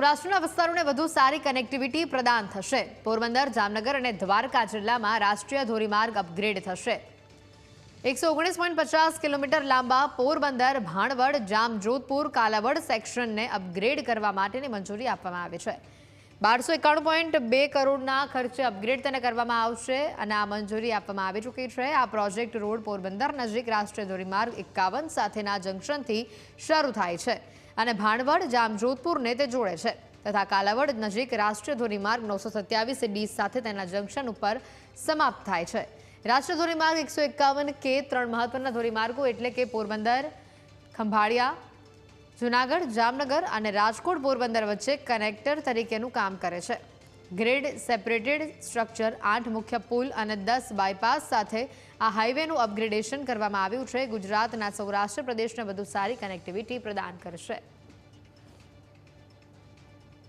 સૌરાષ્ટ્રના વિસ્તારોને વધુ સારી કનેક્ટિવિટી પ્રદાન થશે। પોરબંદર, જામનગર અને દ્વારકા જિલ્લામાં રાષ્ટ્રીય ધોરીમાર્ગ અપગ્રેડ થશે। 119.50 કિલોમીટર લાંબા પોરબંદર, ભાણવડ, જામજોધપુર, કાલાવડ સેક્શનને અપગ્રેડ કરવા માટેની મંજૂરી આપવામાં આવી છે। 1291.2 કરોડના ખર્ચે અપગ્રેડ તેને કરવામાં આવશે અને આ મંજૂરી આપવામાં આવી ચૂકી છે। આ પ્રોજેક્ટ રોડ પોરબંદર નજીક રાષ્ટ્રીય ધોરીમાર્ગ 51 સાથેના જંકશનથી શરૂ થાય છે અને ભાણવડ, જામજોધપુરને તે જોડે છે તથા કાલાવડ નજીક રાષ્ટ્રીય ધોરીમાર્ગ 927D સાથે તેના જંકશન ઉપર સમાપ્ત થાય છે। રાષ્ટ્રીય ધોરીમાર્ગ 151 કે 3 મહત્વના ધોરીમાર્ગો એટલે કે પોરબંદર, ખંભાળિયા, જૂનાગઢ, જામનગર અને રાજકોટ પોરબંદર વચ્ચે કનેક્ટર તરીકેનું કામ કરે છે। ગ્રીડ સેપરેટેડ સ્ટ્રક્ચર, 8 મુખ્ય પુલ અને 10 બાયપાસ સાથે આ હાઈવેનું અપગ્રેડેશન કરવામાં આવ્યું છે। ગુજરાતના સૌરાષ્ટ્ર પ્રદેશને વધુ સારી કનેક્ટિવિટી પ્રદાન કરશે।